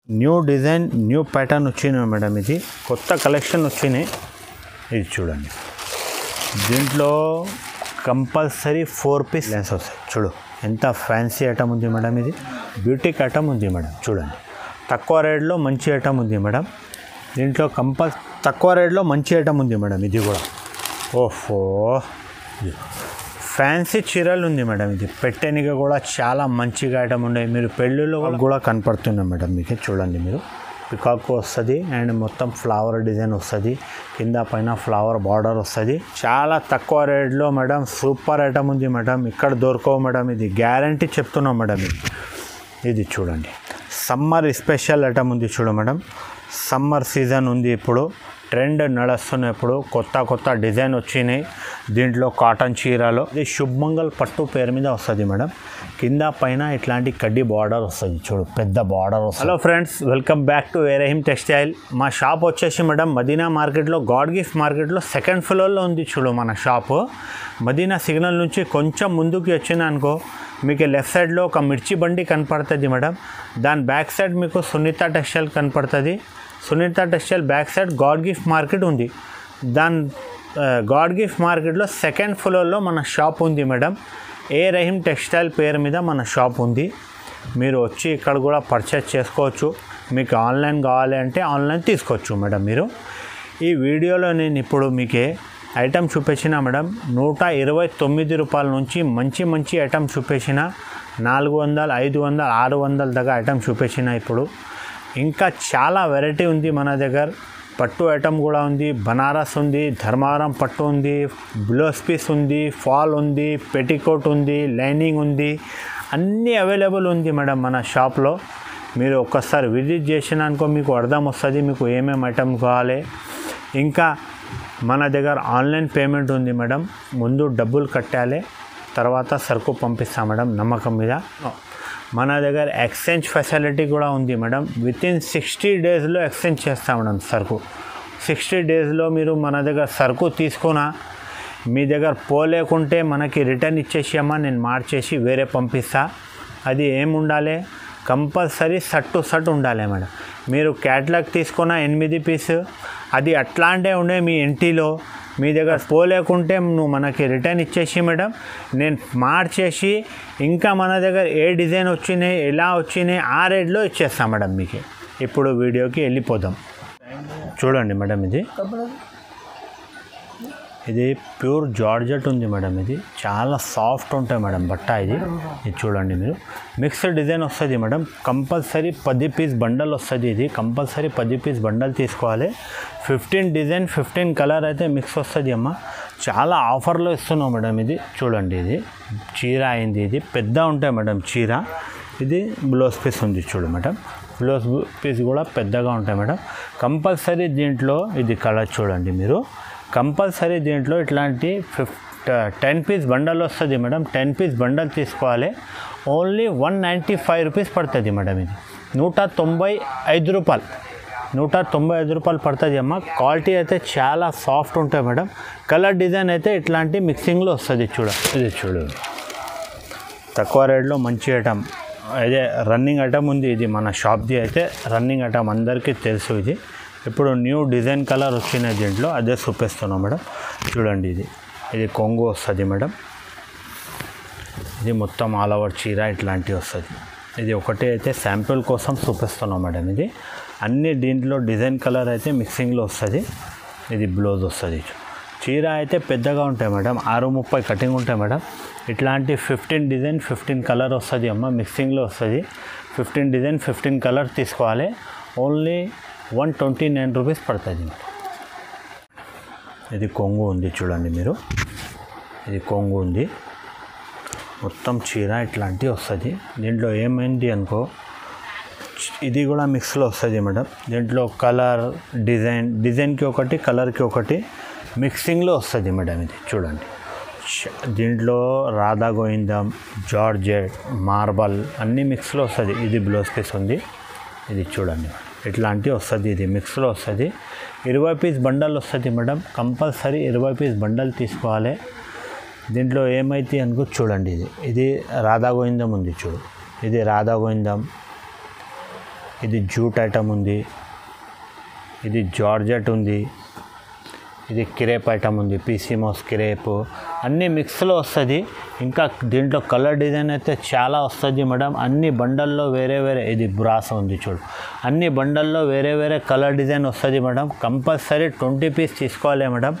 New design new pattern వచ్చినాయి madam. ఇది కొత్త కలెక్షన్ వచ్చినాయి. ఇది చూడండి, దీంట్లో కంపల్సరీ 4 పీస్ లెన్స్ వస్తాయి. చూడు ఎంత ఫ్యాన్సీ ఐటమ్ ఉంది మేడం. ఇది బ్యూటిక్ ఐటమ్ ఉంది మేడం. చూడండి, తక్కువ రేట్లో మంచి ఐటమ్ ఉంది మేడం. దీంట్లో తక్కువ రేట్లో మంచి ఐటమ్ ఉంది మేడం. ఇది కూడా ఓహో ఫ్యాన్సీ చీరలు ఉంది మేడం. ఇది పెట్టేనిక కూడా చాలా మంచిగా ఐటమ్ ఉన్నాయి. మీరు పెళ్ళిలో కూడా కనపడుతున్నాయి మేడం. మీకు చూడండి, మీరు పికాక్ వస్తుంది అండ్ మొత్తం ఫ్లవర్ డిజైన్ వస్తుంది, కింద పైన ఫ్లవర్ బార్డర్ వస్తుంది. చాలా తక్కువ రేట్లో మేడం. సూపర్ ఐటమ్ ఉంది మేడం. ఇక్కడ దొరకవు మేడం. ఇది గ్యారంటీ చెప్తున్నాం మేడం. ఇది చూడండి, సమ్మర్ స్పెషల్ ఐటమ్ ఉంది. చూడు మేడం, సమ్మర్ సీజన్ ఉంది. ఇప్పుడు ట్రెండ్ నడుస్తున్న ఇప్పుడు కొత్త డిజైన్ వచ్చినాయి. దీంట్లో కాటన్ చీరలో ఇది శుభమంగళ్ పట్టు పేరు మీద వస్తుంది మేడం. కింద పైన ఇట్లాంటి కడ్డీ బార్డర్ వస్తుంది. చూడు పెద్ద బార్డర్ వస్తుంది. Hello friends, welcome back to వేరహిం టెక్స్టైల్. మా షాప్ వచ్చేసి మేడం మదీనా మార్కెట్లో, గాడ్ గిఫ్ట్ మార్కెట్లో 2nd ఫ్లోర్లో ఉంది. చూడు మన షాపు మదీనా సిగ్నల్ నుంచి కొంచెం ముందుకు వచ్చిన అనుకో మీకు లెఫ్ట్ సైడ్లో ఒక మిర్చి బండి కనపడుతుంది మేడం. దాని బ్యాక్ సైడ్ మీకు సునీత టెక్స్టైల్ కనపడుతుంది. Sunitha textile back side God gift market ఉంది. దాని గాడ్ గిఫ్ట్ మార్కెట్లో 2nd ఫ్లోర్లో మన షాప్ ఉంది మేడం. ఏ రహీం టెక్స్టైల్ పేరు మీద మన షాప్ ఉంది. మీరు వచ్చి ఇక్కడ కూడా పర్చేస్ చేసుకోవచ్చు. మీకు ఆన్లైన్ కావాలి అంటే ఆన్లైన్ తీసుకోవచ్చు మేడం. మీరు ఈ వీడియోలో నేను ఇప్పుడు మీకే ఐటమ్ చూపించిన మేడం. 129 రూపాయల నుంచి మంచి ఐటమ్ చూపించిన. 400, 500, 600 దాకా ఐటమ్ చూపించిన. ఇప్పుడు ఇంకా చాలా వెరైటీ ఉంది మన దగ్గర. పట్టు ఐటమ్ కూడా ఉంది, బనారస్ ఉంది, ధర్మవరం పట్టు ఉంది, బ్లౌజ్ పీస్ ఉంది, ఫాల్ ఉంది, పెట్టికోట్ ఉంది, లైనింగ్ ఉంది, అన్నీ అవైలబుల్ ఉంది మేడం మన షాప్లో. మీరు ఒక్కసారి విజిట్ చేసినాకో మీకు అర్థం వస్తుంది మీకు ఏమేమి ఐటమ్ కావాలి. ఇంకా మన దగ్గర ఆన్లైన్ పేమెంట్ ఉంది మేడం. ముందు డబ్బులు కట్టాలి, తర్వాత సరుకు పంపిస్తాం మేడం నమ్మకం మీద. మన దగ్గర ఎక్స్చేంజ్ ఫెసిలిటీ కూడా ఉంది మేడం. వితిన్ 60 డేస్లో ఎక్స్చేంజ్ చేస్తాం మేడం సరుకు. 60 డేస్లో మీరు మన దగ్గర సరుకు తీసుకున్నా మీ దగ్గర పోలేకుంటే మనకి రిటర్న్ ఇచ్చేసామా, నేను మార్చేసి వేరే పంపిస్తా. అది ఏముండాలి, కంపల్సరీ షర్ట్ ఉండాలి మేడం. మీరు క్యాటలాగ్ తీసుకున్న 8 పీసు అది అట్లాంటే ఉండే మీ ఇంటిలో మీ దగ్గర పోలేకుంటే నువ్వు మనకి రిటర్న్ ఇచ్చేసి మేడం నేను మార్చేసి ఇంకా మన దగ్గర ఏ డిజైన్ వచ్చినాయి ఎలా వచ్చినాయి ఆ రేట్లో ఇచ్చేస్తాం మేడం మీకు. ఇప్పుడు వీడియోకి వెళ్ళిపోదాం. చూడండి మేడం, ఇది ప్యూర్ జార్జెట్ ఉంది మేడం. ఇది చాలా సాఫ్ట్ ఉంటాయి మేడం బట్ట. ఇది చూడండి, మీరు మిక్స్డ్ డిజైన్ వస్తుంది మేడం. కంపల్సరీ 10 పీస్ బండల్ వస్తుంది. ఇది కంపల్సరీ 10 పీస్ బండల్ తీసుకోవాలి. 15 డిజైన్ 15 కలర్ అయితే మిక్స్ వస్తుంది అమ్మ. చాలా ఆఫర్లో ఇస్తున్నాం మేడం. ఇది చూడండి, ఇది చీర అయింది. ఇది పెద్ద ఉంటాయి మేడం చీర. ఇది బ్లౌజ్ పీస్ ఉంది చూడు మేడం. బ్లౌజ్ పీస్ కూడా పెద్దగా ఉంటాయి మేడం. కంపల్సరీ దీంట్లో ఇది కలర్ చూడండి మీరు. కంపల్సరీ దీంట్లో ఇట్లాంటి 10 పీస్ బండల్ వస్తుంది మేడం. 10 పీస్ బండల్ తీసుకోవాలి. ఓన్లీ 195 రూపీస్ పడుతుంది మేడం. ఇది 195 రూపాయలు 195 రూపాయలు పడుతుంది అమ్మ. క్వాలిటీ అయితే చాలా సాఫ్ట్ ఉంటాయి మేడం. కలర్ డిజైన్ అయితే ఇట్లాంటి మిక్సింగ్లో వస్తుంది. ఇది చూడు తక్కువ రేట్లో మంచి ఐటమ్. అదే రన్నింగ్ ఐటమ్ ఉంది. ఇది మన షాప్ది అయితే రన్నింగ్ ఐటమ్ అందరికీ తెలుసు. ఇది ఇప్పుడు న్యూ డిజైన్ కలర్ వచ్చినాయి దీంట్లో, అదే చూపిస్తున్నాం మేడం. చూడండి, ఇది కొంగు వస్తుంది మేడం. ఇది మొత్తం ఆల్ ఓవర్ చీర ఇట్లాంటివి వస్తుంది. ఇది ఒకటి అయితే శాంపుల్ కోసం చూపిస్తున్నాం మేడం. ఇది అన్ని దీంట్లో డిజైన్ కలర్ అయితే మిక్సింగ్లో వస్తుంది. ఇది బ్లౌజ్ వస్తుంది. చీర అయితే పెద్దగా ఉంటాయి మేడం. 630 కటింగ్ ఉంటాయి మేడం. ఇట్లాంటి 15 డిజైన్ 15 కలర్ వస్తుంది అమ్మ. మిక్సింగ్లో వస్తుంది. 15 డిజైన్ 15 కలర్ తీసుకోవాలి. ఓన్లీ 129 రూపీస్ పడుతుంది. ఇది కొంగు ఉంది చూడండి మీరు. ఇది కొంగు ఉంది, మొత్తం చీర ఇట్లాంటివి వస్తుంది. దీంట్లో ఏమైంది అనుకో, ఇది కూడా మిక్స్లో వస్తుంది మేడం. దీంట్లో కలర్ డిజైన్కి ఒకటి కలర్కి ఒకటి మిక్సింగ్లో వస్తుంది మేడం. ఇది చూడండి, దీంట్లో రాధా గోవిందం, జార్జెట్, మార్బల్ అన్నీ మిక్స్లో వస్తుంది. ఇది బ్లౌజ్ పీస్ ఉంది. ఇది చూడండి ఇట్లాంటివి వస్తుంది. ఇది మిక్స్లో వస్తుంది. 20 పీస్ బండల్ వస్తుంది మేడం. కంపల్సరీ 20 పీస్ బండల్ తీసుకోవాలి. దీంట్లో ఏమైతే అనుకో చూడండి, ఇది రాధా గోవిందం ఉంది చూడు. ఇది రాధా గోవిందం, ఇది జూట్ ఐటమ్ ఉంది, ఇది జార్జెట్ ఉంది, ఇది క్రేప్ ఐటమ్ ఉంది, పీసీమోస్ క్రేప్ అన్నీ మిక్స్లో వస్తుంది. ఇంకా దీంట్లో కలర్ డిజైన్ అయితే చాలా వస్తుంది మేడం. అన్ని బండల్లో వేరే వేరే, ఇది బ్రాస్ ఉంది చూడు, అన్ని బండల్లో వేరే వేరే కలర్ డిజైన్ వస్తుంది మేడం. కంపల్సరీ 20 పీస్ తీసుకోవాలి మేడం.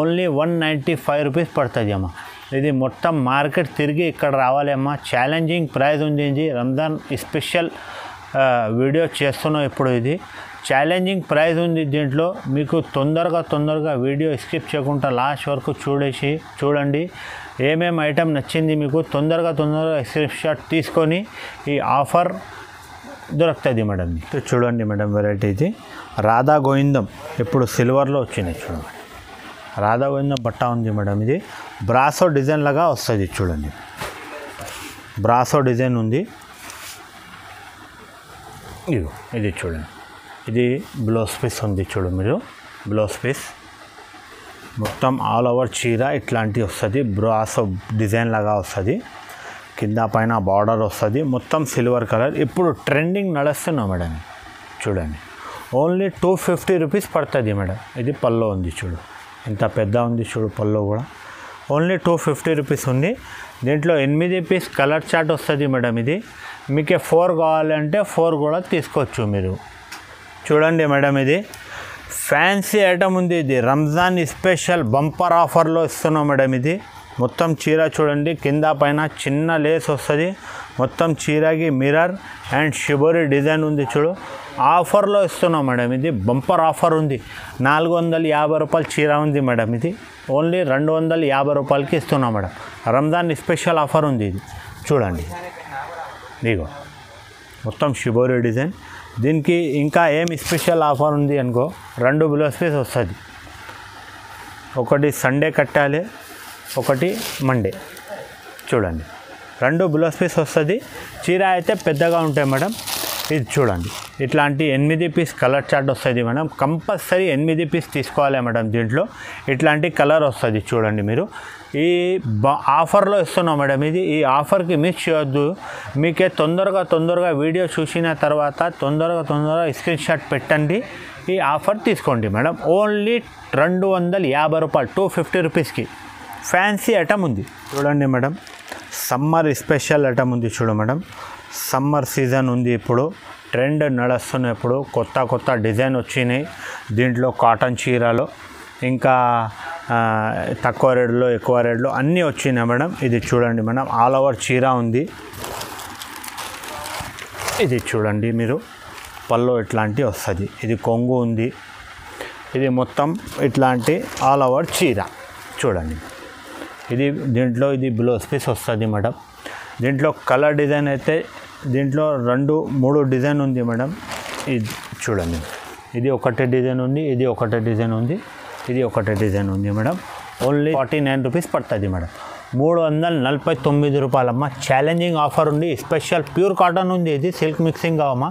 ఓన్లీ 195 రూపీస్ పడుతుంది అమ్మ. ఇది మొత్తం మార్కెట్ తిరిగి ఇక్కడ రావాలి అమ్మ. ఛాలెంజింగ్ ప్రైస్ ఉంది. ఇది రంజాన్ స్పెషల్ వీడియో చేస్తున్నాం ఇప్పుడు. ఇది ఛాలెంజింగ్ ప్రైస్ ఉంది. దీంట్లో మీకు తొందరగా వీడియో స్కిప్ చేయకుండా లాస్ట్ వరకు చూడండి. ఏమేమి ఐటమ్ నచ్చింది మీకు తొందరగా స్క్రీన్ షాట్ తీసుకొని ఈ ఆఫర్ దొరుకుతుంది మేడం. చూడండి మేడం, వెరైటీ ఇది రాధా గోవిందం ఇప్పుడు సిల్వర్లో వచ్చినాయి చూడండి. రాధా గోవిందం బట్ట ఉంది మేడం. ఇది బ్రాసో డిజైన్ లాగా వస్తుంది చూడండి. బ్రాసో డిజైన్ ఉంది. ఇది చూడండి, ఇది బ్లౌజ్ పీస్ ఉంది చూడు మీరు. బ్లౌజ్ పీస్ మొత్తం ఆల్ ఓవర్ చీర ఇట్లాంటివి వస్తుంది. బ్రాసో డిజైన్ లాగా వస్తుంది. కింద పైన బార్డర్ వస్తుంది. మొత్తం సిల్వర్ కలర్. ఇప్పుడు ట్రెండింగ్ నడుస్తున్నాం మేడం. చూడండి, ఓన్లీ 250 రూపీస్ పడుతుంది మేడం. ఇది పల్లో ఉంది చూడు, ఇంత పెద్ద ఉంది చూడు పల్లో కూడా. ఓన్లీ 250 రూపీస్ ఉంది. దీంట్లో 8 పీస్ కలర్ చార్ట్ వస్తుంది మేడం. ఇది మీకు 4 కావాలంటే 4 కూడా తీసుకోవచ్చు మీరు. చూడండి మేడం, ఇది ఫ్యాన్సీ ఐటమ్ ఉంది. ఇది రంజాన్ స్పెషల్ బంపర్ ఆఫర్లో ఇస్తున్నాం మేడం. ఇది మొత్తం చీర చూడండి, కింద పైన చిన్న లేస్ వస్తుంది. మొత్తం చీరకి మిర్రర్ అండ్ షిబోరి డిజైన్ ఉంది చూడు. ఆఫర్లో ఇస్తున్నాం మేడం. ఇది బంపర్ ఆఫర్ ఉంది. 450 రూపాయల చీర ఉంది మేడం. ఇది ఓన్లీ 250 రూపాయలకి ఇస్తున్నాం మేడం. రంజాన్ స్పెషల్ ఆఫర్ ఉంది. ఇది చూడండి, ఇదిగో మొత్తం షిబోరి డిజైన్. దీనికి ఇంకా ఏం స్పెషల్ ఆఫర్ ఉంది అనుకో, 2 బ్లౌజ్ పీస్ వస్తుంది. ఒకటి సండే కట్టాలి, ఒకటి మండే. చూడండి, 2 బ్లౌజ్ పీస్ వస్తుంది. చీర అయితే పెద్దగా ఉంటాయి మేడం. ఇది చూడండి, ఇట్లాంటి 8 పీస్ కలర్ చార్ట్ వస్తుంది మేడం. కంపల్సరీ 8 పీస్ తీసుకోవాలి మేడం. దీంట్లో ఇట్లాంటి కలర్ వస్తుంది చూడండి మీరు. ఈ ఆఫర్లో ఇస్తున్నాం మేడం. ఇది ఈ ఆఫర్కి మిస్ చేయొద్దు. మీకే తొందరగా వీడియో చూసిన తర్వాత తొందరగా స్క్రీన్ షాట్ పెట్టండి. ఈ ఆఫర్ తీసుకోండి మేడం. ఓన్లీ 250 రూపాయలు, 250 రూపీస్కి ఫ్యాన్సీ ఐటమ్ ఉంది. చూడండి మేడం, సమ్మర్ స్పెషల్ ఐటమ్ ఉంది చూడు మేడం. సమ్మర్ సీజన్ ఉంది ఇప్పుడు, ట్రెండ్ నడుస్తున్న ఇప్పుడు కొత్త డిజైన్ వచ్చినాయి. దీంట్లో కాటన్ చీరలో ఇంకా తక్కువ రేట్లో ఎక్కువ రేట్లో అన్నీ వచ్చినాయి మేడం. ఇది చూడండి మేడం, ఆల్ ఓవర్ చీర ఉంది. ఇది చూడండి మీరు, పల్లో ఇట్లాంటి వస్తుంది. ఇది కొంగు ఉంది. ఇది మొత్తం ఇట్లాంటి ఆల్ ఓవర్ చీర చూడండి. ఇది దీంట్లో ఇది బ్లౌజ్ పీస్ వస్తుంది మేడం. దీంట్లో కలర్ డిజైన్ అయితే దీంట్లో 2-3 డిజైన్ ఉంది మేడం. ఇది చూడండి, ఇది ఒకటే డిజైన్ ఉంది, ఇది ఒకటే డిజైన్ ఉంది, ఇది ఒకటే డిజైన్ ఉంది మేడం. ఓన్లీ 49 రూపీస్ పడుతుంది మేడం. 349 రూపాయలమ్మ. ఛాలెంజింగ్ ఆఫర్ ఉంది. స్పెషల్ ప్యూర్ కాటన్ ఉంది. ఇది సిల్క్ మిక్సింగ్ కావమ్మా.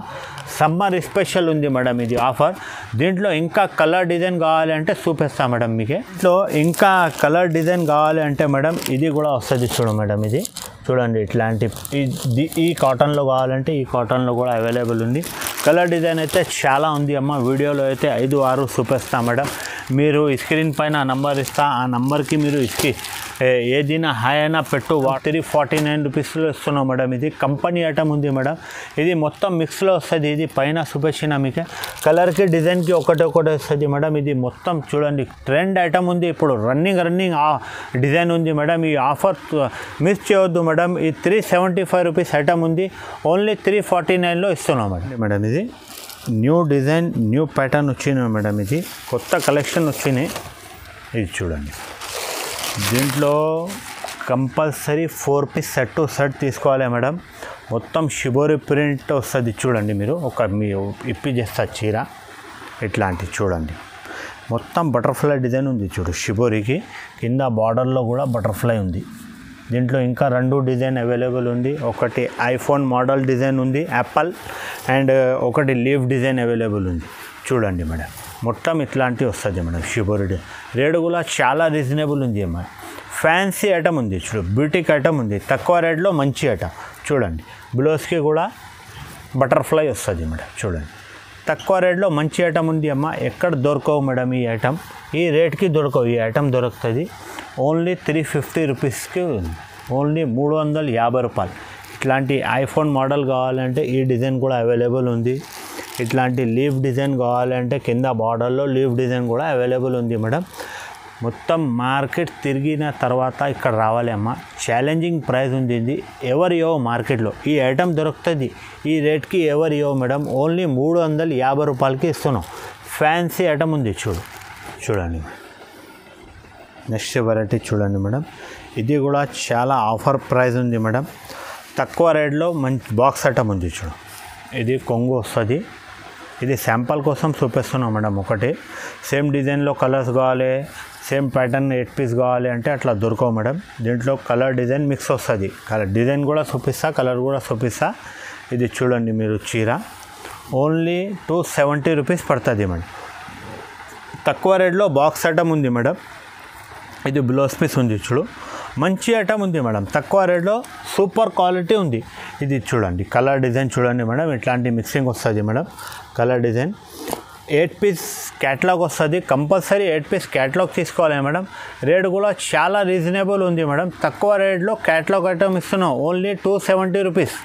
సమ్మర్ స్పెషల్ ఉంది మేడం ఇది ఆఫర్. దీంట్లో ఇంకా కలర్ డిజైన్ కావాలి అంటే చూపిస్తాం మేడం మీకు. దీంట్లో ఇంకా కలర్ డిజైన్ కావాలి అంటే మేడం ఇది కూడా వస్తుంది చూడు మేడం. ఇది చూడండి, ఇట్లాంటి ఈ కాటన్లో కావాలంటే ఈ కాటన్లో కూడా అవైలబుల్ ఉంది. కలర్ డిజైన్ అయితే చాలా ఉంది అమ్మ. వీడియోలో అయితే 5-6 చూపిస్తాం మేడం. మీరు స్క్రీన్ పైన నంబర్ ఇస్తా, ఆ నంబర్కి మీరు ఏదైనా హై అయినా పెట్టు. 349 రూపీస్లో ఇస్తున్నాం మేడం. ఇది కంపెనీ ఐటమ్ ఉంది మేడం. ఇది మొత్తం మిక్స్లో వస్తుంది. ఇది పైన చూపించిన మీకు కలర్కి డిజైన్కి ఒకటే వస్తుంది మేడం. ఇది మొత్తం చూడండి, ట్రెండ్ ఐటమ్ ఉంది ఇప్పుడు. రన్నింగ్ డిజైన్ ఉంది మేడం. ఈ ఆఫర్ మిస్ చేయవద్దు మేడం. ఈ 375 రూపీస్ ఐటమ్ ఉంది. ఓన్లీ 349లో ఇస్తున్నాం మేడం. ఇది న్యూ డిజైన్, న్యూ ప్యాటర్న్ వచ్చినాయి మేడం. ఇది కొత్త కలెక్షన్ వచ్చినాయి. ఇది చూడండి, దీంట్లో కంపల్సరీ 4 పీస్ సెట్ తీసుకోవాలి మేడం. మొత్తం షిబోరి ప్రింట్ వస్తుంది చూడండి మీరు. మీ ఇప్పి చేస్తా చీర ఇట్లాంటి చూడండి. మొత్తం బటర్ఫ్లై డిజైన్ ఉంది చూడు షిబోరికి. కింద బార్డర్లో కూడా బటర్ఫ్లై ఉంది. దీంట్లో ఇంకా 2 డిజైన్ అవైలబుల్ ఉంది. ఒకటి ఐఫోన్ మోడల్ డిజైన్ ఉంది, యాపిల్, అండ్ ఒకటి లీఫ్ డిజైన్ అవైలబుల్ ఉంది. చూడండి మేడం, మొత్తం ఇట్లాంటివి వస్తుంది మేడం. షిబోరి రేటు కూడా చాలా రీజనబుల్ ఉంది అమ్మా. ఫ్యాన్సీ ఐటమ్ ఉంది చూడు, బ్యూటిక్ ఐటమ్ ఉంది. తక్కువ రేట్లో మంచి ఐటమ్ చూడండి. బ్లౌజ్కి కూడా బటర్ఫ్లై వస్తుంది మేడం. చూడండి తక్కువ రేట్లో మంచి ఐటమ్ ఉంది అమ్మ. ఎక్కడ దొరకవు మేడం ఈ ఐటమ్, ఈ రేట్కి దొరకవు. ఈ ఐటమ్ దొరుకుతుంది ఓన్లీ 350 రూపీస్కి, ఓన్లీ 350 రూపాయలు. ఇట్లాంటి ఐఫోన్ మోడల్ కావాలంటే ఈ డిజైన్ కూడా అవైలబుల్ ఉంది. ఇట్లాంటి లీఫ్ డిజైన్ కావాలంటే కింద బార్డర్లో లీఫ్ డిజైన్ కూడా అవైలబుల్ ఉంది మేడం. మొత్తం మార్కెట్ తిరిగిన తర్వాత ఇక్కడ రావాలి అమ్మ. ఛాలెంజింగ్ ప్రైస్ ఉంది ఇది. ఎవరు ఇవ్వవు మార్కెట్లో. ఈ ఐటమ్ దొరుకుతుంది ఈ రేట్కి, ఎవరు ఇవ్వవు మేడం. ఓన్లీ 350 రూపాయలకి ఇస్తున్నాం. ఫ్యాన్సీ ఐటమ్ ఉంది చూడండి. నెక్స్ట్ వెరైటీ చూడండి మేడం. ఇది కూడా చాలా ఆఫర్ ప్రైస్ ఉంది మేడం. తక్కువ రేట్లో మంచి బాక్స్ ఐటమ్ ఉంది చూడు. ఇది కొంగు వస్తుంది. ఇది శాంపుల్ కోసం చూపిస్తున్నాం మేడం. ఒకటి సేమ్ డిజైన్లో కలర్స్ కావాలి, సేమ్ ప్యాటర్న్ 8 పీస్ కావాలి అంటే అట్లా దొరకవు మేడం. దీంట్లో కలర్ డిజైన్ మిక్స్ వస్తుంది. కలర్ డిజైన్ కూడా చూపిస్తా, కలర్ కూడా చూపిస్తా. ఇది చూడండి మీరు చీర ఓన్లీ 270 రూపీస్ పడుతుంది మేడం. తక్కువ రేట్లో బాక్స్ ఐటమ్ ఉంది మేడం. ఇది బ్లౌజ్ పీస్ ఉంది చూడు. మంచి ఐటమ్ ఉంది మేడం. తక్కువ రేట్లో సూపర్ క్వాలిటీ ఉంది. ఇది చూడండి కలర్ డిజైన్ చూడండి మేడం. ఇట్లాంటి మిక్సింగ్ వస్తుంది madam. Colour design 8 piece catalogue వస్తుంది. కంపల్సరీ 8 పీస్ క్యాటలాగ్ తీసుకోవాలి మేడం. రేట్ కూడా చాలా రీజనబుల్ ఉంది మేడం. తక్కువ రేట్లో క్యాటలాగ్ ఐటమ్ ఇస్తున్నాం ఓన్లీ 270 రూపీస్.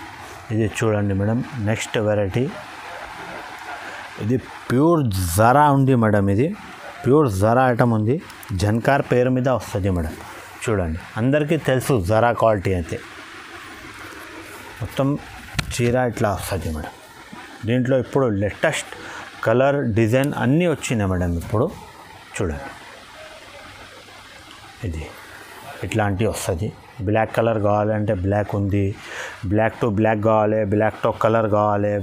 ఇది చూడండి మేడం. నెక్స్ట్ వెరైటీ ఇది ప్యూర్ జరా ఉంది మేడం. ఇది ప్యూర్ జరా ఐటమ్ ఉంది. జన్కార్ పేరు మీద వస్తుంది మేడం. చూడండి అందరికీ తెలుసు జరా క్వాలిటీ అయితే. మొత్తం చీర ఇట్లా వస్తుంది మేడం. దీంట్లో ఇప్పుడు లేటెస్ట్ కలర్ డిజైన్ అన్నీ వచ్చినాయి మేడం. ఇప్పుడు చూడండి ఇది ఇట్లాంటివి వస్తుంది. బ్లాక్ కలర్ కావాలంటే బ్లాక్ ఉంది, బ్లాక్ టు బ్లాక్ కావాలి, బ్లాక్ టు కలర్ కావాలి,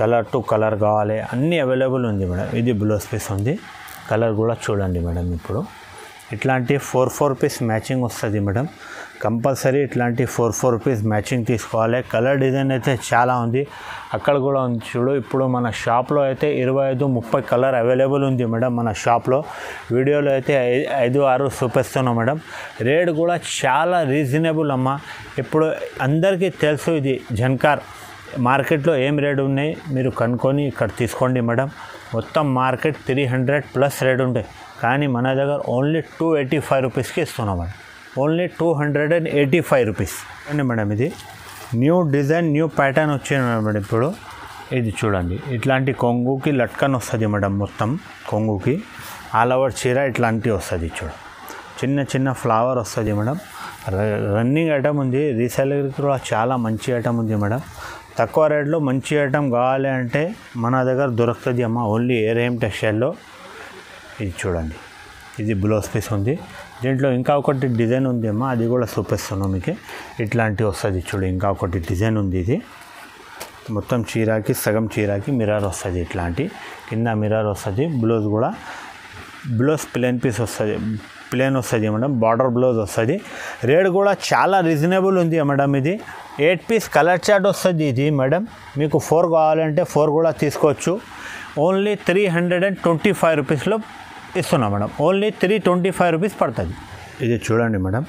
కలర్ టు కలర్ కావాలి, అన్నీ అవైలబుల్ ఉంది మేడం. ఇది బ్లౌజ్ పీస్ ఉంది. కలర్ కూడా చూడండి మేడం. ఇప్పుడు ఇట్లాంటి 4 పీస్ మ్యాచింగ్ వస్తుంది మేడం. కంపల్సరీ ఇట్లాంటి 4 పీస్ మ్యాచింగ్ తీసుకోవాలి. కలర్ డిజైన్ అయితే చాలా ఉంది. అక్కడ కూడా ఉంది చూడు. ఇప్పుడు మన షాప్లో అయితే 25-30 కలర్ అవైలబుల్ ఉంది మేడం. మన షాప్లో వీడియోలో అయితే 5-6 చూపిస్తున్నాం మేడం. రేట్ కూడా చాలా రీజనబుల్ అమ్మ. ఇప్పుడు అందరికీ తెలుసు ఇది జన్కార్ మార్కెట్లో ఏం రేట్ ఉన్నాయి మీరు కనుక్కొని ఇక్కడ తీసుకోండి మేడం. మొత్తం మార్కెట్ 300+ రేట్ ఉంటాయి, కానీ మన దగ్గర ఓన్లీ 285 రూపీస్కి ఇస్తున్నాం మేడం. ఓన్లీ 285 రూపీస్ అండి మేడం. ఇది న్యూ డిజైన్ న్యూ ప్యాటర్న్ వచ్చింది మేడం. ఇప్పుడు ఇది చూడండి. ఇట్లాంటి కొంగుకి లట్కన్ వస్తుంది మేడం. మొత్తం కొంగుకి ఆల్ ఓవర్ చీర ఇట్లాంటివి వస్తుంది చూడు. చిన్న ఫ్లవర్ వస్తుంది మేడం. రన్నింగ్ ఐటమ్ ఉంది. రీసేలర్కి కూడా చాలా మంచి ఐటమ్ ఉంది మేడం. తక్కువ రేట్లో మంచి ఐటమ్ కావాలి అంటే మన దగ్గర దొరుకుతుంది అమ్మ. ఓన్లీ ఏరేం టెక్స్టైల్లో. ఇది చూడండి. ఇది బ్లౌజ్ పీస్ ఉంది. దీంట్లో ఇంకా ఒకటి డిజైన్ ఉంది అమ్మ. అది కూడా చూపిస్తున్నాం మీకు. ఇట్లాంటివి వస్తుంది చూడు. ఇంకా ఒకటి డిజైన్ ఉంది. ఇది మొత్తం చీరకి సగం చీరకి మిర్రర్ వస్తుంది. ఇట్లాంటి కింద మిర్రర్ వస్తుంది. బ్లౌజ్ కూడా బ్లౌజ్ ప్లెయిన్ పీస్ వస్తుంది, ప్లెయిన్ వస్తుంది మేడం. బార్డర్ బ్లౌజ్ వస్తుంది. రేట్ కూడా చాలా రీజనబుల్ ఉంది మేడం. ఇది 8 పీస్ కలర్ చార్ట్ వస్తుంది. ఇది మేడం మీకు 4 కావాలంటే 4 కూడా తీసుకోవచ్చు. ఓన్లీ 325 రూపీస్లో ఇస్తున్నాం మేడం. ఓన్లీ 325 రూపీస్ పడుతుంది. ఇది చూడండి మేడం.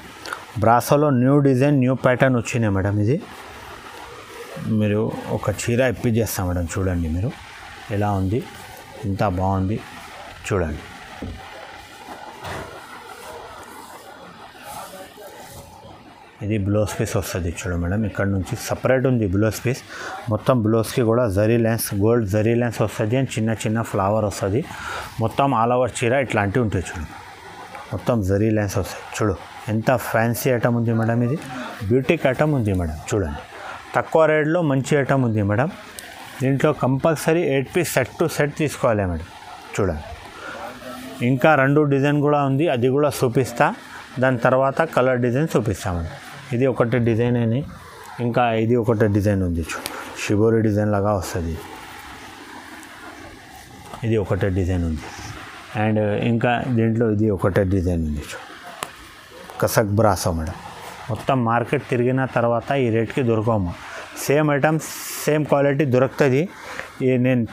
బ్రాసోలో న్యూ డిజైన్ న్యూ ప్యాటర్న్ వచ్చినాయి మేడం. ఇది మీరు ఒక చీర ఇప్పించేస్తాం మేడం. చూడండి మీరు ఎలా ఉంది, ఎంత బాగుంది చూడండి. ఇది బ్లౌజ్ పీస్ వస్తుంది చూడు మేడం. ఇక్కడ నుంచి సపరేట్ ఉంది బ్లౌజ్ పీస్. మొత్తం బ్లౌజ్కి కూడా zari lines, gold zari lines వస్తుంది. అండ్ చిన్న ఫ్లవర్ వస్తుంది. మొత్తం ఆల్ ఓవర్ చీర ఇట్లాంటివి ఉంటాయి చూడు. మొత్తం జరీ లైన్స్ వస్తాయి చూడు. ఎంత ఫ్యాన్సీ ఐటమ్ ఉంది మేడం. ఇది బ్యూటిక్ ఐటమ్ ఉంది మేడం. చూడండి తక్కువ రేట్లో మంచి ఐటమ్ ఉంది మేడం. దీంట్లో compulsory 8 piece set to set తీసుకోవాలి మేడం. చూడండి ఇంకా 2 డిజైన్ కూడా ఉంది. అది కూడా చూపిస్తా. దాని తర్వాత కలర్ డిజైన్ చూపిస్తా మేడం. ఇది ఒకటి డిజైన్ అని, ఇంకా ఇది ఒకటి డిజైన్ ఉంది చూడు. షిబోరి డిజైన్ లాగా వస్తుంది. ఇది ఒకటే డిజైన్ ఉంది. అండ్ ఇంకా దీంట్లో ఇది ఒకటే డిజైన్ ఉంది చూడు. కసక్ బ్రాసో మేడం. మొత్తం మార్కెట్ తిరిగిన తర్వాత ఈ రేట్కి దొరకము. సేమ్ ఐటమ్స్ సేమ్ క్వాలిటీ దొరుకుతుంది. నేను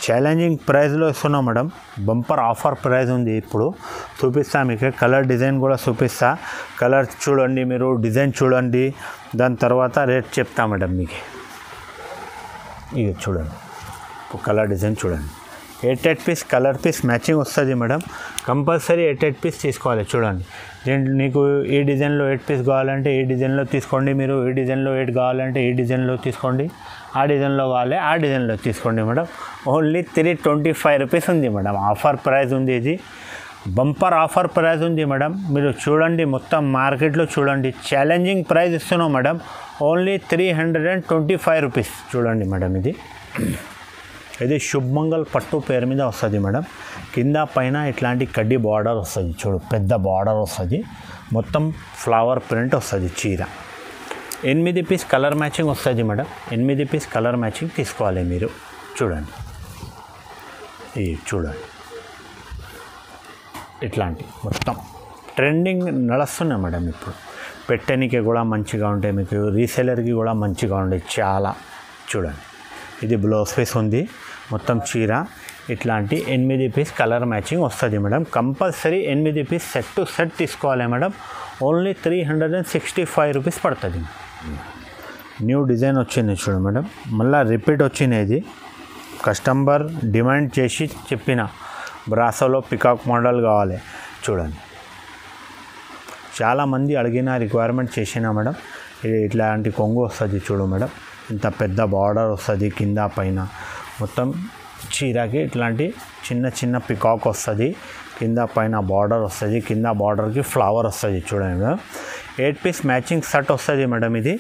ఛాలెంజింగ్ ప్రైస్లో ఇస్తున్నాం మేడం. బంపర్ ఆఫర్ ప్రైస్ ఉంది. ఇప్పుడు చూపిస్తా మీకు. కలర్ డిజైన్ కూడా చూపిస్తా. కలర్ చూడండి మీరు, డిజైన్ చూడండి, దాని తర్వాత రేట్ చెప్తా మేడం మీకు. ఇది చూడండి, కలర్ డిజైన్ చూడండి. 8 పీస్ కలర్ పీస్ మ్యాచింగ్ వస్తుంది మేడం. కంపల్సరీ 8 పీస్ తీసుకోవాలి. చూడండి, దీంట్లో నీకు ఈ డిజైన్లో 8 పీస్ కావాలంటే ఈ డిజైన్లో తీసుకోండి, మీరు ఈ డిజైన్లో 8 కావాలంటే ఈ డిజైన్లో తీసుకోండి, ఆ డిజైన్లో కావాలి ఆ డిజైన్లో తీసుకోండి మేడం. ఓన్లీ 325 రూపీస్ ఉంది మేడం. ఆఫర్ ప్రైస్ ఉంది, ఇది బంపర్ ఆఫర్ ప్రైస్ ఉంది మేడం. మీరు చూడండి, మొత్తం మార్కెట్లో చూడండి, ఛాలెంజింగ్ ప్రైస్ ఇస్తున్నాం మేడం. Only 325 rupees. చూడండి మేడం, ఇది శుభమంగళ్ పట్టు పేరు మీద వస్తుంది మేడం. కింద పైన ఇట్లాంటి కడ్డీ బార్డర్ వస్తుంది, చూడు పెద్ద బార్డర్ వస్తుంది, మొత్తం ఫ్లవర్ ప్రింట్ వస్తుంది చీర. 8 పీస్ కలర్ మ్యాచింగ్ వస్తుంది మేడం. 8 పీస్ కలర్ మ్యాచింగ్ తీసుకోవాలి మీరు. చూడండి, ఇది చూడండి, ఇట్లాంటి మొత్తం ట్రెండింగ్ నడుస్తున్నాయి మేడం. ఇప్పుడు పెట్టడానికి కూడా మంచిగా ఉంటాయి, మీకు రీసెలర్కి కూడా మంచిగా ఉంటాయి చాలా. చూడండి, ఇది బ్లౌజ్ పీస్ ఉంది, మొత్తం చీర ఇట్లాంటి 8 పీస్ కలర్ మ్యాచింగ్ వస్తుంది madam. Compulsory 8 piece set to set తీసుకోవాలి మేడం. ఓన్లీ 365 రూపీస్ పడుతుంది. న్యూ డిజైన్ వచ్చింది చూడు మేడం, మళ్ళీ రిపీట్ వచ్చినది. కస్టమర్ డిమాండ్ చేసి చెప్పిన బ్రాసోలో పికాక్ మోడల్ కావాలి. చూడండి, చాలామంది అడిగిన రిక్వైర్మెంట్ చేసిన మేడం. ఇది ఇట్లాంటి కొంగు వస్తుంది చూడు మేడం, ఇంత పెద్ద బార్డర్ వస్తుంది కింద పైన, మొత్తం చీరకి ఇట్లాంటి చిన్న చిన్న పికాక్ వస్తుంది, కింద పైన బార్డర్ వస్తుంది, కింద బార్డర్కి ఫ్లవర్ వస్తుంది. చూడండి మేడం, 8 పీస్ మ్యాచింగ్ సెట్ వస్తుంది మేడం. ఇది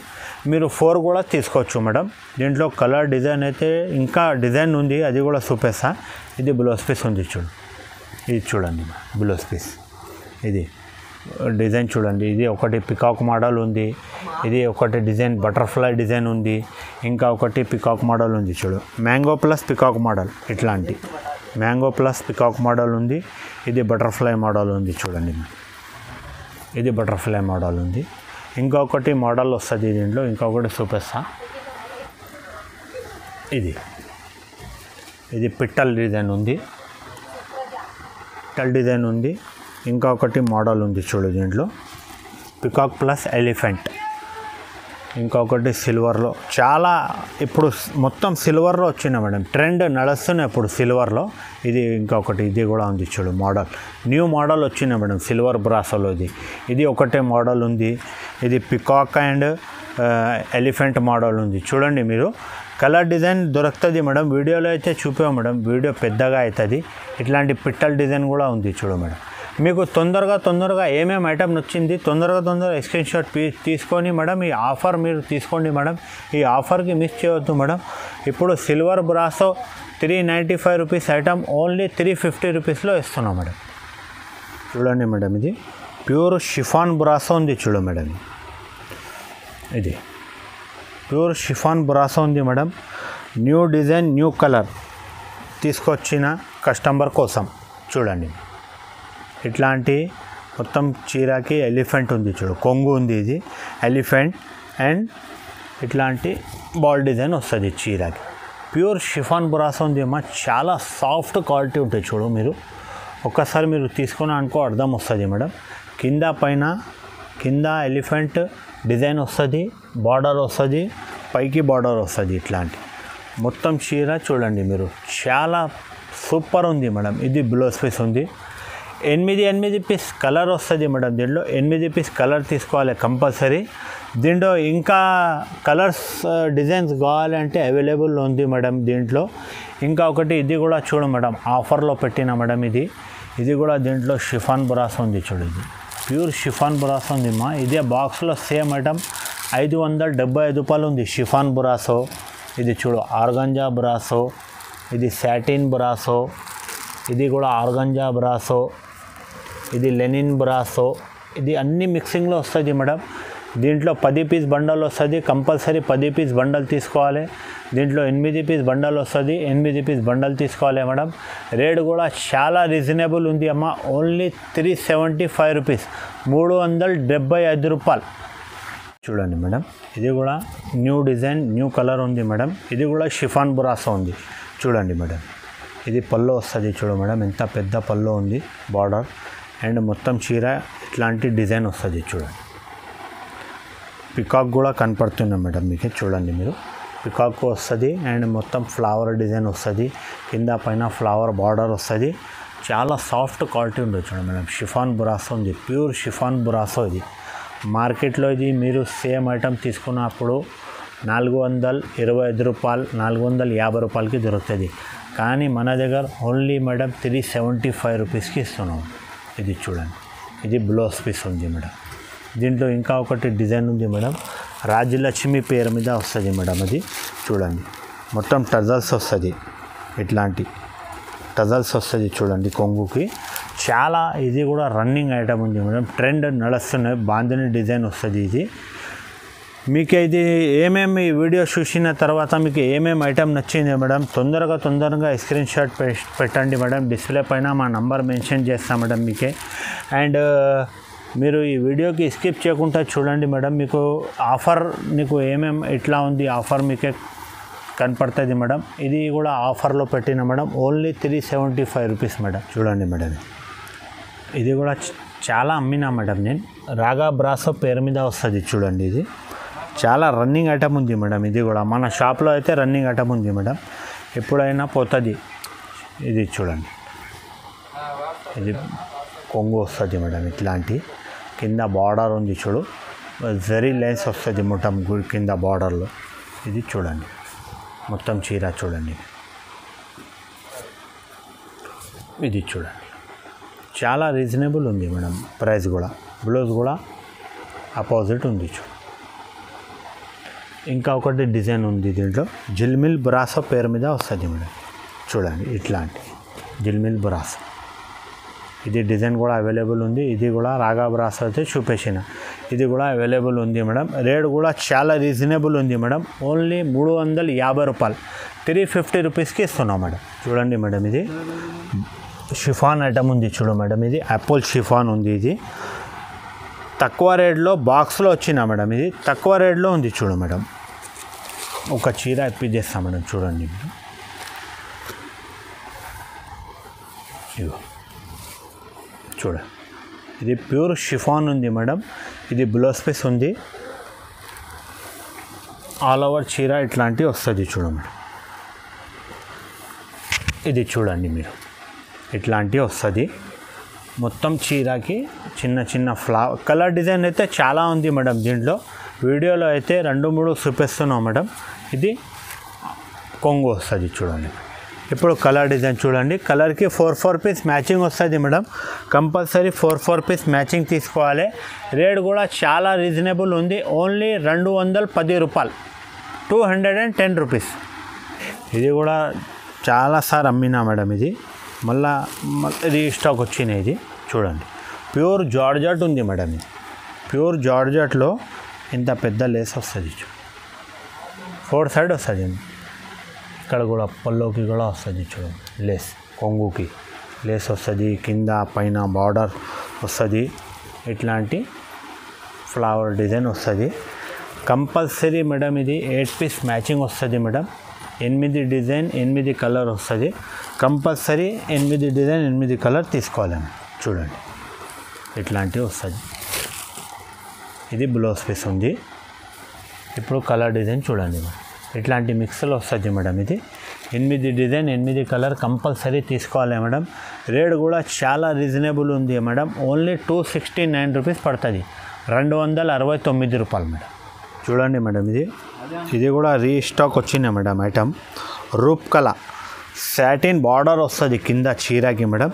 మీరు 4 కూడా తీసుకోవచ్చు మేడం. దీంట్లో కలర్ డిజైన్ అయితే ఇంకా డిజైన్ ఉంది, అది కూడా చూపిస్తా. ఇది బ్లౌజ్ పీస్ ఉంది చూడు, ఇది చూడండి బ్లౌజ్ పీస్, ఇది డిజైన్ చూడండి. ఇది ఒకటి పికాక్ మోడల్ ఉంది, ఇది ఒకటి డిజైన్ బటర్ఫ్లై డిజైన్ ఉంది, ఇంకా ఒకటి పికాక్ మోడల్ ఉంది చూడు, మ్యాంగో ప్లస్ పికాక్ మోడల్. ఇట్లాంటి మ్యాంగో ప్లస్ పికాక్ మోడల్ ఉంది, ఇది బటర్ఫ్లై మోడల్ ఉంది. చూడండి, ఇది బటర్ఫ్లై మోడల్ ఉంది. ఇంకొకటి మోడల్ వస్తుంది దీంట్లో, ఇంకొకటి చూపిస్తా. ఇది పిట్టల్ డిజైన్ ఉంది, పిట్టల్ డిజైన్ ఉంది. ఇంకొకటి మోడల్ ఉంది చూడు, దీంట్లో పికాక్ ప్లస్ ఎలిఫెంట్. ఇంకొకటి సిల్వర్లో, చాలా ఇప్పుడు మొత్తం సిల్వర్లో వచ్చినాయి మేడం, ట్రెండ్ నడుస్తున్నాయి ఇప్పుడు సిల్వర్లో. ఇది ఇంకొకటి, ఇది కూడా ఉంది చూడు మోడల్, న్యూ మోడల్ వచ్చినాయి మేడం సిల్వర్ బ్రాసోలో. ఇది ఒకటే మోడల్ ఉంది, ఇది పికాక్ అండ్ ఎలిఫెంట్ మోడల్ ఉంది. చూడండి మీరు, కలర్ డిజైన్ దొరుకుతుంది మేడం. వీడియోలో అయితే చూపాము మేడం, వీడియో పెద్దగా అవుతుంది. ఇట్లాంటి పిట్టల్ డిజైన్ కూడా ఉంది చూడు మేడం. మీకు తొందరగా ఏమేమి ఐటమ్ నచ్చింది తొందరగా స్క్రీన్ షాట్ తీసుకొని మేడం ఈ ఆఫర్ మీరు తీసుకోండి మేడం. ఈ ఆఫర్కి మిస్ చేయవద్దు మేడం. ఇప్పుడు silver brasso 395 rupees item only 350 రూపీస్లో ఇస్తున్నాం మేడం. చూడండి మేడం, ఇది ప్యూర్ షిఫాన్ బ్రాసో ఉంది చూడు మేడం, ఇది ప్యూర్ షిఫాన్ బ్రాసో ఉంది madam. New design new colour తీసుకొచ్చిన కస్టమర్ కోసం. చూడండి, ఇట్లాంటి మొత్తం చీరకి ఎలిఫెంట్ ఉంది చూడు, కొంగు ఉంది, ఇది ఎలిఫెంట్ అండ్ ఇట్లాంటి బాల్ డిజైన్ వస్తుంది చీరకి. ప్యూర్ షిఫాన్ బ్రాసో ఉంది అమ్మా, చాలా సాఫ్ట్ క్వాలిటీ ఉంటుంది చూడు. మీరు ఒక్కసారి మీరు తీసుకుని అనుకో అర్థం వస్తుంది మేడం. కింద పైన కింద ఎలిఫెంట్ డిజైన్ వస్తుంది, బార్డర్ వస్తుంది, పైకి బార్డర్ వస్తుంది. ఇట్లాంటి మొత్తం చీర చూడండి మీరు, చాలా సూపర్ ఉంది మేడం. ఇది బ్లౌజ్ పీస్ ఉంది. 8 పీస్ కలర్ వస్తుంది మేడం. దీంట్లో 8 పీస్ కలర్ తీసుకోవాలి కంపల్సరీ. దీంట్లో ఇంకా కలర్స్ డిజైన్స్ కావాలంటే అవైలబుల్ ఉంది మేడం దీంట్లో. ఇంకా ఒకటి ఇది కూడా చూడు మేడం, ఆఫర్లో పెట్టిన మేడం. ఇది కూడా దీంట్లో షిఫాన్ బ్రాసో ఉంది చూడు, ఇది ప్యూర్ షిఫాన్ బ్రాసో ఉంది మా. ఇదే బాక్స్లో సేమ్ ఐటమ్ 575 రూపాయలు ఉంది షిఫాన్ బ్రాసో. ఇది చూడు ఆర్గంజా బ్రాసో, ఇది సాటిన్ బ్రాసో, ఇది కూడా ఆర్గంజా బ్రాసో, ఇది లెనిన్ బ్రాసో. ఇది అన్ని మిక్సింగ్లో వస్తుంది మేడం. దీంట్లో 10 పీస్ బండల్ వస్తుంది, కంపల్సరీ 10 పీస్ బండల్ తీసుకోవాలి. దీంట్లో 8 పీస్ బండల్ వస్తుంది, 8 పీస్ బండల్ తీసుకోవాలి మేడం. రేట్ కూడా చాలా రీజనబుల్ ఉంది అమ్మ, ఓన్లీ 375 రూపీస్, 375 రూపాయలు. చూడండి మేడం, ఇది కూడా న్యూ డిజైన్ న్యూ కలర్ ఉంది మేడం. ఇది కూడా షిఫాన్ బ్రాసో ఉంది చూడండి మేడం. ఇది పళ్ళు వస్తుంది చూడు మేడం, ఎంత పెద్ద పళ్ళు ఉంది, బార్డర్ అండ్ మొత్తం చీర ఇట్లాంటి డిజైన్ వస్తుంది చూడండి. పికాక్ కూడా కనపడుతుంది మేడం మీకు, చూడండి మీరు పికాక్ వస్తుంది అండ్ మొత్తం ఫ్లవర్ డిజైన్ వస్తుంది, కింద పైన ఫ్లవర్ బార్డర్ వస్తుంది. చాలా సాఫ్ట్ క్వాలిటీ ఉండదు చూడండి మేడం. షిఫాన్ బురాసో ఉంది, ప్యూర్ షిఫాన్ బురాసో. ఇది మార్కెట్లో ఇది మీరు సేమ్ ఐటమ్ తీసుకున్నప్పుడు 425 రూపాయలు 450 రూపాయలకి దొరుకుతుంది. కానీ మన దగ్గర ఓన్లీ మేడం 375 రూపీస్కి ఇస్తున్నాం. ఇది చూడండి, ఇది బ్లౌజ్ పీస్ ఉంది మేడం. దీంట్లో ఇంకా ఒకటి డిజైన్ ఉంది మేడం, రాజలక్ష్మి పేరు మీద వస్తుంది మేడం. అది చూడండి, మొత్తం టజల్స్ వస్తుంది, ఇట్లాంటి టజల్స్ వస్తుంది చూడండి కొంగుకి. చాలా ఇది కూడా రన్నింగ్ ఐటమ్ ఉంది మేడం, ట్రెండ్ నడుస్తున్నాయి. బాందిని డిజైన్ వస్తుంది. ఇది మీకు ఇది ఏమేమి వీడియో చూసిన తర్వాత మీకు ఏమేమి ఐటమ్ నచ్చింది మేడం, తొందరగా స్క్రీన్ షాట్ పెట్టండి మేడం. డిస్ప్లే పైన మా నంబర్ మెన్షన్ చేస్తాం మేడం మీకే. అండ్ మీరు ఈ వీడియోకి స్కిప్ చేయకుండా చూడండి మేడం. మీకు ఆఫర్ మీకు ఏమేమి ఎట్లా ఉంది ఆఫర్ మీకే కనపడుతుంది మేడం. ఇది కూడా ఆఫర్లో పెట్టిన మేడం, ఓన్లీ 375 రూపీస్ మేడం. చూడండి మేడం, ఇది కూడా చాలా అమ్మినా మేడం నేను. రాగా బ్రాసో పేరు మీద వస్తుంది చూడండి. ఇది చాలా రన్నింగ్ ఐటమ్ ఉంది మేడం. ఇది కూడా మన షాప్లో అయితే రన్నింగ్ ఐటమ్ ఉంది మేడం, ఎప్పుడైనా పోతుంది. ఇది చూడండి, ఇది కొంగు వస్తుంది మేడం. ఇట్లాంటి కింద బార్డర్ ఉంది చూడు, జరీ లైన్స్ వస్తుంది మొత్తం కింద బార్డర్లో. ఇది చూడండి, మొత్తం చీర చూడండి. ఇది చూడండి, చాలా రీజనబుల్ ఉంది మేడం ప్రైస్ కూడా. బ్లౌజ్ కూడా అపోజిట్ ఉంది చూడు. ఇంకా ఒకటి డిజైన్ ఉంది దీంట్లో, జిల్మిల్ బ్రాసో పేరు మీద వస్తుంది మేడం. చూడండి, ఇట్లాంటి జిల్మిల్ బ్రాసో. ఇది డిజైన్ కూడా అవైలబుల్ ఉంది. ఇది కూడా రాగా బ్రాసో అయితే చూపేసిన, ఇది కూడా అవైలబుల్ ఉంది మేడం. రేట్ కూడా చాలా రీజనబుల్ ఉంది మేడం, ఓన్లీ 350 రూపాయలు 350 రూపీస్కి ఇస్తున్నాం మేడం. చూడండి మేడం, ఇది షిఫాన్ ఐటమ్ ఉంది చూడు మేడం. ఇది యాపిల్ షిఫాన్ ఉంది. ఇది తక్కువ రేట్లో బాక్స్లో వచ్చిన మేడం. ఇది తక్కువ రేట్లో ఉంది చూడు మేడం. ఒక చీర ఇప్పించేస్తాం మేడం. చూడండి మీరు, ఇగో చూడండి, ఇది ప్యూర్ షిఫాన్ ఉంది మేడం. ఇది బ్లౌజ్ పీస్ ఉంది, ఆల్ ఓవర్ చీర ఇట్లాంటివి వస్తుంది చూడు మేడం. ఇది చూడండి మీరు, ఇట్లాంటివి వస్తుంది మొత్తం చీరకి. చిన్న చిన్న ఫ్లవర్ కలర్ డిజైన్ అయితే చాలా ఉంది మేడం. దీంట్లో వీడియోలో అయితే 2-3 చూపిస్తున్నాం మేడం. ఇది కొంగు వస్తుంది చూడండి. ఇప్పుడు కలర్ డిజైన్ చూడండి, కలర్కి 4 పీస్ మ్యాచింగ్ వస్తుంది మేడం. కంపల్సరీ 4 పీస్ మ్యాచింగ్ తీసుకోవాలి. రేట్ కూడా చాలా రీజనబుల్ ఉంది, ఓన్లీ 210 రూపాయలు 210 రూపీస్. ఇది కూడా చాలాసార్లు అమ్మినా మేడం. ఇది మళ్ళీ రీస్టాక్ వచ్చినాయి. ఇది చూడండి, ప్యూర్ జార్జెట్ ఉంది మేడం. ఇది ప్యూర్ జార్జెట్లో ఇంత పెద్ద లేస్ వస్తుంది, 4 సైడ్ వస్తుంది. ఇక్కడ కూడా పల్లోకి కూడా వస్తుంది చూడండి, లేస్ కొంగుకి లేస్ వస్తుంది, కింద పైన బార్డర్ వస్తుంది, ఇట్లాంటి ఫ్లవర్ డిజైన్ వస్తుంది. కంపల్సరీ మేడం ఇది 8 పీస్ మ్యాచింగ్ వస్తుంది మేడం. 8 డిజైన్ 8 కలర్ వస్తుంది. కంపల్సరీ 8 డిజైన్ 8 కలర్ తీసుకోవాలండి. చూడండి, ఇట్లాంటివి వస్తుంది. ఇది బ్లౌజ్ పీస్ ఉంది. ఇప్పుడు కలర్ డిజైన్ చూడండి, ఇట్లాంటి మిక్స్లో వస్తుంది మేడం. ఇది 8 డిజైన్ 8 కలర్ కంపల్సరీ తీసుకోవాలి మేడం. రేట్ కూడా చాలా రీజనబుల్ ఉంది మేడం, ఓన్లీ 269 రూపీస్ పడుతుంది, 269 రూపాయలు మేడం. చూడండి మేడం, ఇది కూడా రీస్టాక్ వచ్చింది మేడం ఐటమ్. రూప్ కల సాటిన్ బార్డర్ వస్తుంది కింద చీరకి మేడం.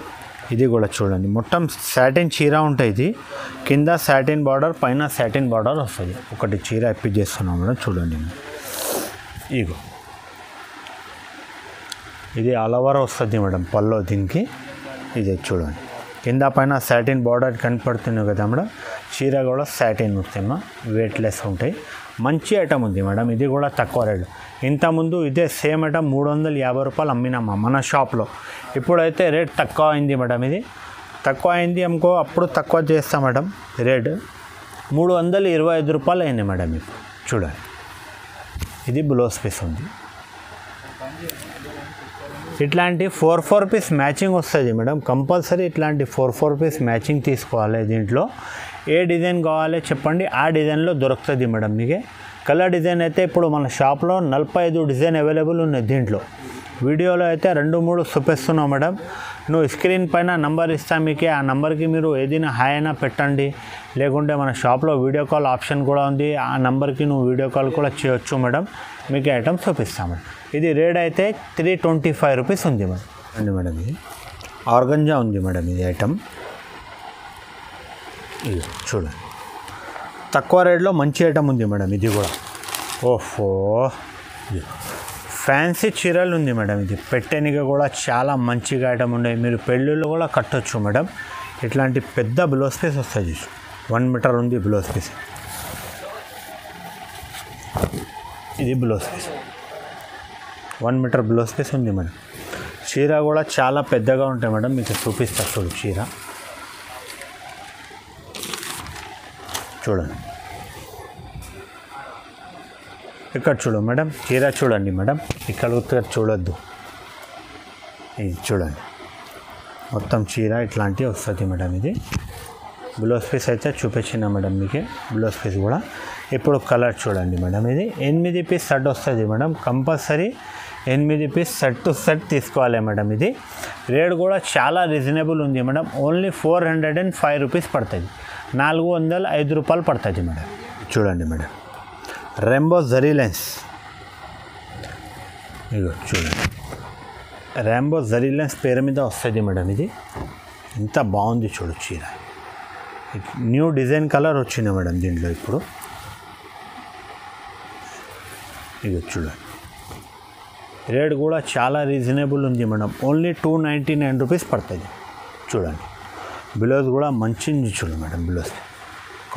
ఇది కూడా చూడండి, మొత్తం సాటిన్ చీర ఉంటుంది. ఇది కింద సాటిన్ బార్డర్, పైన సాటిన్ బార్డర్ వస్తుంది. ఒకటి చీర ఇప్పించేస్తున్నాం మేడం. చూడండి, ఇగో ఇది ఆల్ ఓవర్ వస్తుంది మేడం పల్లో దీనికి. ఇది చూడండి, కింద పైన సాటిన్ బార్డర్ కనపడుతుంది కదా మేడం. చీర కూడా సాటిన్ వస్తాయమ్మా, వెయిట్లెస్ ఉంటాయి. మంచి ఐటమ్ ఉంది మేడం. ఇది కూడా తక్కువ రేటు. ఇంతకుముందు ఇదే సేమ్ ఐటమ్ 350 రూపాయలు అమ్మినామా మన షాప్లో. ఇప్పుడైతే రేట్ తక్కువ అయింది మేడం. ఇది తక్కువ అయింది అనుకో, అప్పుడు తక్కువ చేస్తాం మేడం. రేట్ 325 రూపాయలు అయింది మేడం. ఇప్పుడు చూడండి, ఇది బ్లౌజ్ పీస్ ఉంది. ఇట్లాంటి 4 పీస్ మ్యాచింగ్ వస్తుంది మేడం. కంపల్సరీ ఇట్లాంటి 4 పీస్ మ్యాచింగ్ తీసుకోవాలి. దీంట్లో ఏ డిజైన్ కావాలి చెప్పండి, ఆ డిజైన్లో దొరుకుతుంది మేడం. మీకు కలర్ డిజైన్ అయితే ఇప్పుడు మన షాప్లో 45 డిజైన్ అవైలబుల్ ఉన్నాయి. దీంట్లో వీడియోలో అయితే 2-3 చూపిస్తున్నాం మేడం. నువ్వు స్క్రీన్ పైన నంబర్ ఇస్తా మీకు, ఆ నెంబర్కి మీరు ఏదైనా హాయ్ అయినా పెట్టండి, లేకుంటే మన షాప్లో వీడియో కాల్ ఆప్షన్ కూడా ఉంది, ఆ నెంబర్కి నువ్వు వీడియో కాల్ కూడా చేయొచ్చు మేడం. మీకు ఐటమ్ చూపిస్తాం మేడం. ఇది రేట్ అయితే 325 రూపీస్ ఉంది మేడం. అండి మేడం ఇది ఆర్గంజా ఉంది మేడం. ఇది ఐటమ్ ఇది చూడండి, తక్కువ రేట్లో మంచి ఐటమ్ ఉంది మేడం. ఇది కూడా ఓహో ఫ్యాన్సీ చీరలు ఉంది మేడం. ఇది పెట్టేనిక కూడా చాలా మంచిగా ఐటమ్ ఉన్నాయి. మీరు పెళ్ళిళ్ళు కూడా కట్టొచ్చు మేడం. ఇట్లాంటి పెద్ద బ్లౌజ్ పీస్ వస్తుంది, 1 మీటర్ ఉంది బ్లౌజ్ పీస్. ఇది blouse piece 1 metre blouse piece ఉంది మేడం. చీర కూడా చాలా పెద్దగా ఉంటాయి మేడం. మీకు చూపిస్తా చూడు చీర చూడండి. ఇక్కడ చూడు మేడం, చీర చూడండి మేడం. ఇక్కడ చూడొద్దు, ఇది చూడండి మొత్తం చీర ఇట్లాంటివి వస్తుంది మేడం. ఇది బ్లౌజ్ పీస్ అయితే చూపించిన మేడం మీకు, బ్లౌజ్ పీస్ కూడా. ఇప్పుడు కలర్ చూడండి మేడం. ఇది 8 పీస్ సెట్ వస్తుంది madam. Compulsory 8 piece set to set తీసుకోవాలి మేడం. ఇది రేట్ కూడా చాలా రీజనబుల్ ఉంది మేడం. ఓన్లీ 405 రూపీస్ పడుతుంది, 405 రూపాయలు పడుతుంది మేడం. చూడండి మేడం, రెయిన్బో జరీ లెన్స్. ఇగో చూడండి, రెయిన్బో జరీ లెన్స్ పేరు మీద వస్తుంది మేడం. ఇది ఎంత బాగుంది చూడు చీర. న్యూ డిజైన్ కలర్ వచ్చింది మేడం దీంట్లో ఇప్పుడు. ఇగో చూడండి, రేట్ కూడా చాలా రీజనబుల్ ఉంది మేడం. ఓన్లీ 299 రూపీస్ పడుతుంది. చూడండి, బ్లౌజ్ కూడా మంచిది చూడు మేడం. బ్లౌజ్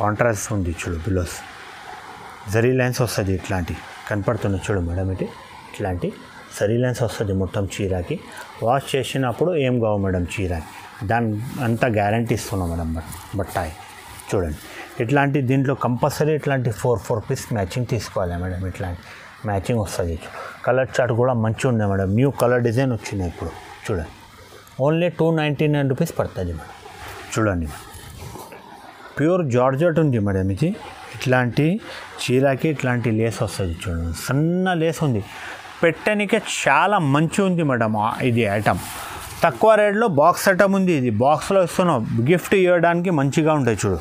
కాంట్రాస్ట్ ఉంది చూడు. బ్లౌజ్ జరీ లైన్స్ వస్తుంది, ఇట్లాంటి కనపడుతుంది చూడు మేడం. ఇట్లాంటి జరీ లైన్స్ వస్తుంది మొత్తం చీరకి. వాష్ చేసినప్పుడు ఏం కావు మేడం చీరకి, దాని అంతా గ్యారంటీ ఇస్తున్నాం మేడం. బట్టాయి చూడండి, ఇట్లాంటి దీంట్లో కంపల్సరీ ఇట్లాంటి 4 పీస్ మ్యాచింగ్ తీసుకోవాలి మేడం. ఇట్లాంటి మ్యాచింగ్ వస్తుంది. కలర్ చార్ట్ కూడా మంచిగా ఉంది మేడం. న్యూ కలర్ డిజైన్ వచ్చింది ఇప్పుడు చూడండి. ఓన్లీ 299 రూపీస్ పడుతుంది మేడం. చూడండి, ప్యూర్ జార్జెట్ ఉంది మేడం. ఇది ఇట్లాంటి చీరకి ఇట్లాంటి లేస్ వస్తుంది చూడండి. సన్న లేస్ ఉంది, పెట్టనికే చాలా మంచి ఉంది మేడం. ఇది ఐటమ్ తక్కువ రేట్లో బాక్స్ ఐటమ్ ఉంది. ఇది బాక్స్లో ఇస్తున్నాం, గిఫ్ట్ ఇవ్వడానికి మంచిగా ఉంటాయి చూడు.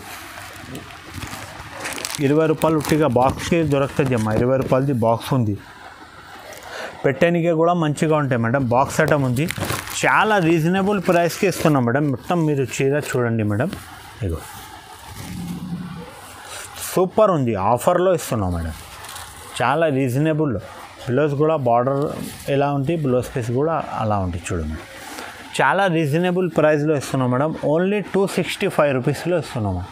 20 రూపాయలు ఉట్టిగా బాక్స్కి దొరుకుతుంది అమ్మా. 20 రూపాయలది బాక్స్ ఉంది. పెట్టనికే కూడా మంచిగా ఉంటాయి మేడం. బాక్స్ ఐటమ్ ఉంది, చాలా రీజనబుల్ ప్రైస్కి ఇస్తున్నాం మేడం. మొత్తం మీరు చీర చూడండి మేడం. ఇగో సూపర్ ఉంది, ఆఫర్లో ఇస్తున్నాం మేడం. చాలా రీజనబుల్. బ్లౌజ్ కూడా బార్డర్ ఎలా ఉంది, బ్లౌజ్ పీస్ కూడా అలా ఉంది చూడండి. చాలా రీజనబుల్ ప్రైస్లో ఇస్తున్నాం మేడం. ఓన్లీ 265 రూపీస్లో ఇస్తున్నాము.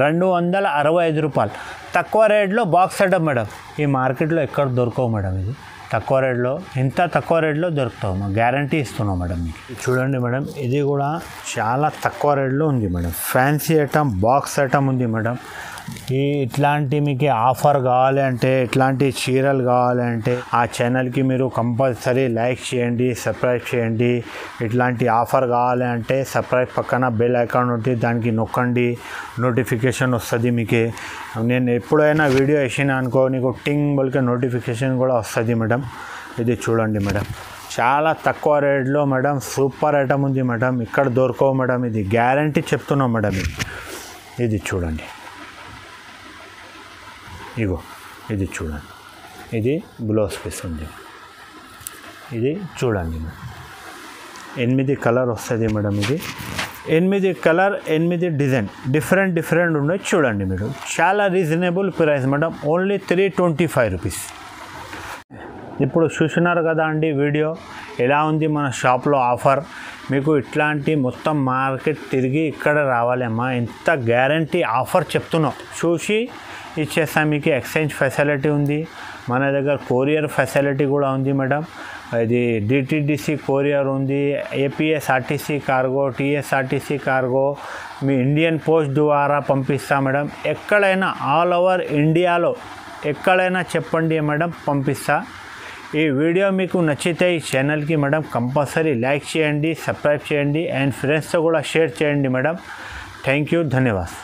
265 రూపాయలు తక్కువ రేట్లో బాక్స్ ఐటమ్ మేడం. ఈ మార్కెట్లో ఎక్కడ దొరకవు మేడం. ఇది తక్కువ రేట్లో, ఇంత తక్కువ రేట్లో దొరుకుతాము, గ్యారంటీ ఇస్తున్నాం మేడం మీకు. చూడండి మేడం, ఇది కూడా చాలా తక్కువ రేట్లో ఉంది madam. Fancy item box item ఉంది మేడం. ఇట్లాంటి మీకు ఆఫర్ కావాలి అంటే, ఇట్లాంటి చీరలు కావాలి అంటే ఆ ఛానల్కి మీరు కంపల్సరీ లైక్ చేయండి, సబ్స్క్రైబ్ చేయండి. ఇట్లాంటి ఆఫర్ కావాలి అంటే సబ్స్క్రైబ్ పక్కన బెల్ ఐకాన్ ఉంటుంది, దానికి నొక్కండి, నోటిఫికేషన్ వస్తుంది మీకు. నేను ఎప్పుడైనా వీడియో వేసినా అనుకో, నీకు టింగ్ బల్కే నోటిఫికేషన్ కూడా వస్తుంది మేడం. ఇది చూడండి మేడం, చాలా తక్కువ రేట్లో మేడం. సూపర్ ఐటమ్ ఉంది మేడం, ఇక్కడ దొరకవు మేడం. ఇది గ్యారంటీ చెప్తున్నాం మేడం. ఇది చూడండి, ఇగో ఇది చూడండి. ఇది బ్లౌజ్ పీస్ ఉంది. ఇది చూడండి మేడం, 8 కలర్ వస్తుంది మేడం. ఇది 8 కలర్, 8 డిజైన్, డిఫరెంట్ ఉన్నాయి చూడండి మీరు. చాలా reasonable price madam. Only 325 rupees. ఇప్పుడు చూస్తున్నారు కదా అండి వీడియో, ఎలా ఉంది మన షాప్లో ఆఫర్. మీకు ఇట్లాంటి మొత్తం మార్కెట్ తిరిగి ఇక్కడ రావాలి అమ్మా. ఇంత గ్యారంటీ ఆఫర్ చెప్తున్నాం. చూసి ఇచ్చేస్తాం మీకు. ఎక్స్చేంజ్ ఫెసిలిటీ ఉంది మన దగ్గర. కొరియర్ ఫెసిలిటీ కూడా ఉంది మేడం. ఇది డిటిడిసి కొరియర్ ఉంది, ఏపీఎస్ఆర్టీసీ కార్గో, టీఎస్ఆర్టీసీ కార్గో, మీ ఇండియన్ పోస్ట్ ద్వారా పంపిస్తాం మేడం. ఎక్కడైనా ఆల్ ఓవర్ ఇండియాలో ఎక్కడైనా చెప్పండి మేడం, పంపిస్తా. ఈ వీడియో మీకు నచ్చితే ఈ ఛానల్కి మేడం కంపల్సరీ లైక్ చేయండి, సబ్స్క్రైబ్ చేయండి, అండ్ ఫ్రెండ్స్తో కూడా షేర్ చేయండి మేడం. థ్యాంక్ యూ, ధన్యవాదాలు.